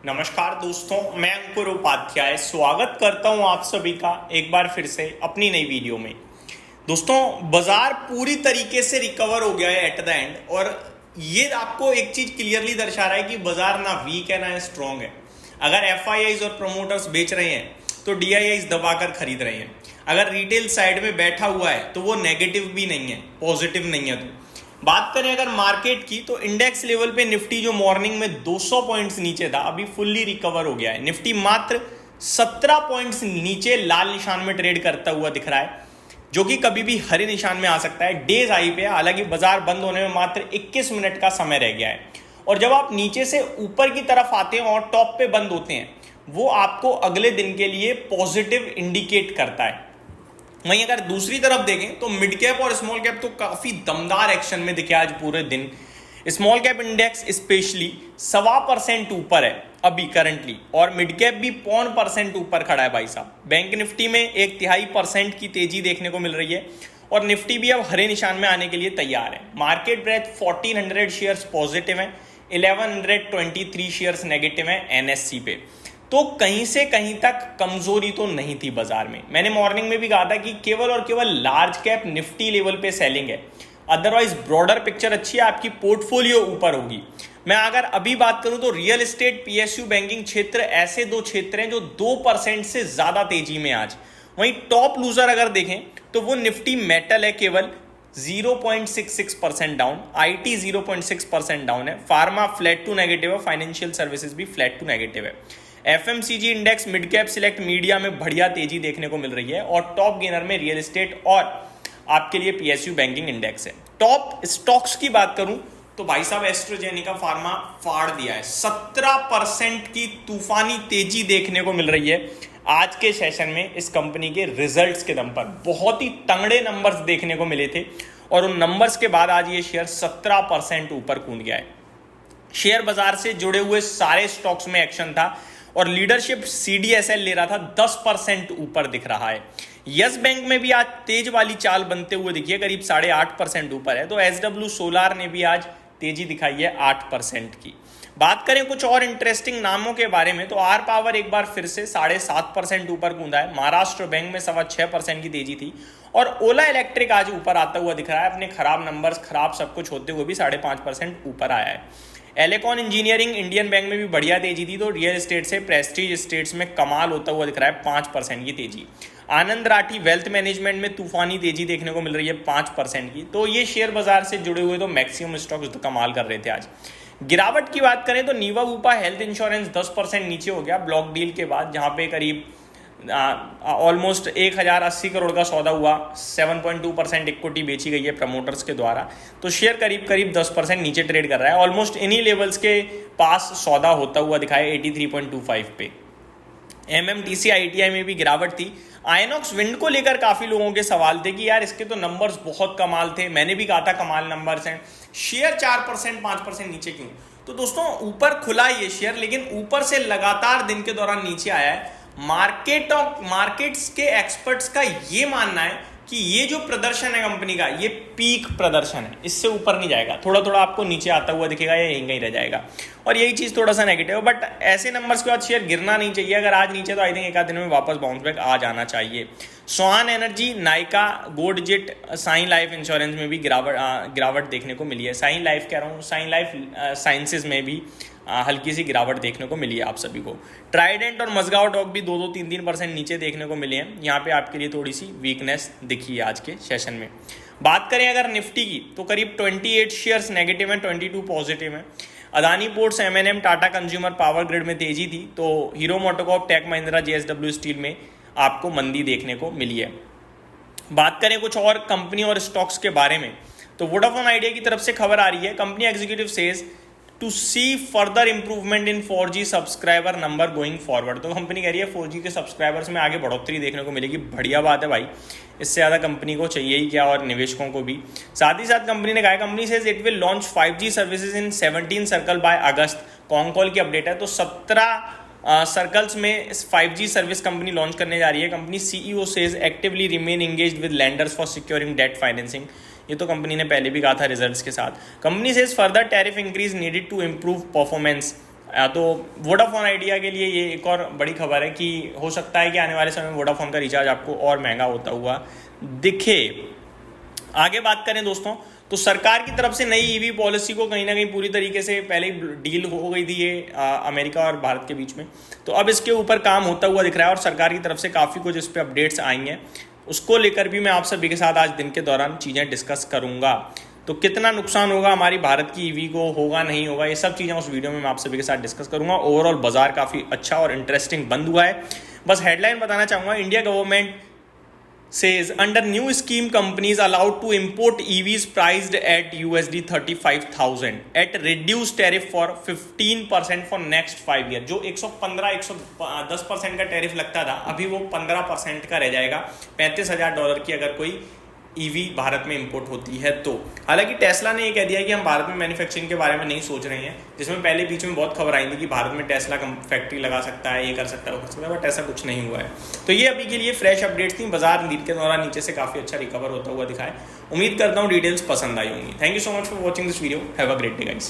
नमस्कार दोस्तों, मैं अंकुर उपाध्याय स्वागत करता हूं आप सभी का एक बार फिर से अपनी नई वीडियो में। दोस्तों, बाजार पूरी तरीके से रिकवर हो गया है एट द एंड, और ये आपको एक चीज क्लियरली दर्शा रहा है कि बाजार ना वीक है ना स्ट्रांग है। अगर एफआईआईज और प्रमोटर्स बेच रहे हैं तो डीआईआईज दबाकर खरीद रहे हैं। अगर रिटेल साइड में बैठा हुआ है तो वो नेगेटिव भी नहीं है, पॉजिटिव नहीं है। तो बात करें अगर मार्केट की, तो इंडेक्स लेवल पे निफ्टी जो मॉर्निंग में 200 पॉइंट्स नीचे था, अभी फुल्ली रिकवर हो गया है। निफ्टी मात्र 17 पॉइंट्स नीचे लाल निशान में ट्रेड करता हुआ दिख रहा है, जो कि कभी भी हरे निशान में आ सकता है। डेज हाई पे, हालांकि बाजार बंद होने में मात्र 21 मिनट का समय रह गया है। और जब आप नीचे से ऊपर की तरफ आते हैं और टॉप पे बंद होते हैं, वो आपको अगले दिन के लिए पॉजिटिव इंडिकेट करता है। वहीं अगर दूसरी तरफ देखें तो मिड कैप और स्मॉल कैप तो काफी दमदार एक्शन में दिखे आज पूरे दिन। स्मॉल कैप इंडेक्स स्पेशली 1.25% ऊपर है अभी करंटली, और मिड कैप भी 0.25% ऊपर खड़ा है भाई साहब। बैंक निफ्टी में 0.5% की तेजी देखने को मिल रही है, और निफ्टी भी अब हरे निशान में आने के लिए तैयार है। मार्केट ब्रेथ 1400 शेयर्स पॉजिटिव है, 1123 शेयर्स नेगेटिव है एनएससी पे। तो कहीं से कहीं तक कमजोरी तो नहीं थी बाजार में। मैंने मॉर्निंग में भी कहा था कि केवल और केवल लार्ज कैप निफ्टी लेवल पे सेलिंग है, अदरवाइज ब्रॉडर पिक्चर अच्छी है, आपकी पोर्टफोलियो ऊपर होगी। मैं अगर अभी बात करूं तो रियल एस्टेट, पीएसयू, बैंकिंग क्षेत्र ऐसे दो क्षेत्र हैं जो 2% से ज्यादा तेजी में आज। वहीं टॉप लूजर अगर देखें तो वो निफ्टी मेटल है, केवल 0.66% डाउन, आईटी 0.6% डाउन है, फार्मा फ्लैट टू नेगेटिव है, फाइनेंशियल सर्विसेज भी फ्लैट टू नेगेटिव है। FMCG index, mid cap, select media में बढ़िया तेजी देखने को मिल रही है, और टॉप गेनर में रियल एस्टेट और आपके लिए पीएसयू बैंकिंग इंडेक्स है। टॉप स्टॉक्स की बात करूं तो भाई साहब एस्ट्राजेनेका फार्मा फाड़ दिया है, 17% की तूफानी तेजी देखने को मिल रही है आज के सेशन में। इस कंपनी के रिजल्ट्स के दम पर बहुत ही तगड़े नंबर्स देखने को मिले थे, और उन नंबर्स के बाद आज ये शेयर 17% ऊपर कूद गया है। शेयर बाजार से जुड़े हुए सारे स्टॉक्स में एक्शन था, और लीडरशिप सीडीएसएल ले रहा था 10% ऊपर दिख रहा है। यस बैंक में भी आज तेज वाली चाल बनते हुए दिखी है, करीब 8.5% ऊपर है। तो एसडब्ल्यू सोलार ने भी आज तेजी दिखाई है 8% की। बात करें कुछ और इंटरेस्टिंग नामों के बारे में, तो आर पावर एक बार फिर से 7.5% ऊपर कूदा है। महाराष्ट्र बैंक में 6.25% की तेजी थी, और ओला इलेक्ट्रिक आज ऊपर आता हुआ दिख रहा है, अपने खराब नंबर्स, खराब सब कुछ होते हुए भी 5.5% ऊपर आया है। एलेकॉन इंजीनियरिंग इंडियन बैंक में भी बढ़िया तेजी थी। तो रियल एस्टेट से प्रेस्टीज एस्टेट्स में कमाल होता हुआ दिख रहा है, 5% की तेजी। आनंद राठी वेल्थ मैनेजमेंट में तूफानी तेजी देखने को मिल रही है 5% की। तो ये शेयर बाजार से जुड़े हुए तो मैक्सिमम स्टॉक्स तो कमाल कर रहे थे आज। गिरावट की बात करें तो नीवा ऊपा हेल्थ इंश्योरेंस 10% नीचे हो गया ब्लॉक डील के बाद, जहां पे करीब ऑलमोस्ट 1080 करोड़ का सौदा हुआ। 7.2% इक्विटी बेची गई है प्रमोटर्स के द्वारा। तो शेयर करीब करीब 10% नीचे ट्रेड कर रहा है। ऑलमोस्ट इन्हीं लेवल्स के पास सौदा होता हुआ दिखाया 83.25 पे। एमएमटीसी आईटीआई में भी गिरावट थी। आयनॉक्स विंड को लेकर काफी लोगों के सवाल थे कि यार इसके तो नंबर्स बहुत कमाल थे, मैंने भी कहा था कमाल नंबर्स हैं, शेयर 4% 5% नीचे क्यों? तो दोस्तों, ऊपर खुला ये शेयर, लेकिन ऊपर से लगातार दिन के दौरान नीचे आया है। मार्केट्स के एक्सपर्ट्स का ये मानना है कि ये जो प्रदर्शन है कंपनी का, ये पीक प्रदर्शन है, इससे ऊपर नहीं जाएगा। थोड़ा थोड़ा आपको नीचे आता हुआ दिखेगा या यहीं कहीं रह जाएगा, और यही चीज थोड़ा सा नेगेटिव है। बट ऐसे नंबर्स के बाद शेयर गिरना नहीं चाहिए। अगर आज नीचे तो आई थिंक एक आध दिन में वापस बाउंस बैक आ जाना चाहिए। स्वान एनर्जी, नाइका, गोल्डजेट, साइन लाइफ इंश्योरेंस में भी गिरावट देखने को मिली है। साइन लाइफ कह रहा हूँ, साइन लाइफ साइंसेज में भी हल्की सी गिरावट देखने को मिली है आप सभी को। ट्राइडेंट और मजगांव डॉक भी 2-3% नीचे देखने को मिले हैं। यहाँ पे आपके लिए थोड़ी सी वीकनेस दिखी है आज के सेशन में। बात करें अगर निफ्टी की, तो करीब 28 शेयर्स नेगेटिव हैं, 22 पॉजिटिव हैं। अदानी पोर्ट्स, एमएनएम, टाटा कंज्यूमर पावर ग्रिड में तेजी थी। तो Hero MotoCorp, Tech Mahindra, JSW Steel में आपको मंदी देखने को मिली है। बात करें कुछ और कंपनी और स्टॉक्स के बारे में, तो वोडाफोन आइडिया की तरफ से खबर आ रही है, company executive says to see further improvement in 4G subscriber number going forward. तो कंपनी कह रही है 4G के सब्सक्राइबर्स में आगे बढ़ोतरी देखने को मिलेगी। बढ़िया बात है भाई, इससे ज़्यादा कंपनी को चाहिए ही क्या, और निवेशकों को भी। साथ ही साथ कंपनी ने कहा, company says it will launch 5G services in 17 circle by August. Concall की अपडेट है। तो 17 सर्कल्स में 5G सर्विस कंपनी लॉन्च करने जा रही है। Company CEO says actively remain engaged with landers for securing debt financing. ये तो कंपनी ने पहले भी कहा था रिजल्ट्स के साथ। Company says further tariff increase needed to improve performance तो वोडाफोन आइडिया के लिए ये एक और बड़ी खबर है कि हो सकता है कि आने वाले समय में वोडाफोन का रिचार्ज आपको और महंगा होता हुआ दिखे। आगे बात करें दोस्तों, तो सरकार की तरफ से नई ईवी पॉलिसी को कहीं ना कहीं पूरी तरीके से पहले ही डील हो गई थी ये अमेरिका और भारत के बीच में, तो अब इसके ऊपर काम होता हुआ दिख रहा है और सरकार की तरफ से काफ़ी कुछ इस पर अपडेट्स आई हैं। उसको लेकर भी मैं आप सभी के साथ आज दिन के दौरान चीज़ें डिस्कस करूंगा। तो कितना नुकसान होगा हमारी भारत की ईवी को, होगा नहीं होगा, ये सब चीज़ें उस वीडियो में मैं आप सभी के साथ डिस्कस करूंगा। ओवरऑल बाजार काफ़ी अच्छा और इंटरेस्टिंग बंद हुआ है। बस हेडलाइन बताना चाहूँगा, India government says under new scheme companies allowed to import EVs priced at USD 35,000 at reduced tariff for 15% for next 5 year। जो 110% का टैरिफ लगता था, अभी वो 15% का रह जाएगा। $35,000 की अगर कोई ईवी भारत में इंपोर्ट होती है तो। हालांकि टेस्ला ने ये कह दिया कि हम भारत में मैन्युफैक्चरिंग के बारे में नहीं सोच रहे हैं, जिसमें पहले बीच में बहुत खबर आई थी कि भारत में टेस्ला फैक्ट्री लगा सकता है, ये कर सकता है, वो कर सकता है, बट ऐसा कुछ नहीं हुआ है। तो ये अभी के लिए फ्रेश अपडेट्स थी। बाजार नीट के दौरान नीचे से काफ़ी अच्छा रिकवर होता हुआ दिखा है। उम्मीद करता हूँ डिटेल्स पसंद आई होंगी। Thank you so much for watching this video. Have a great day guys.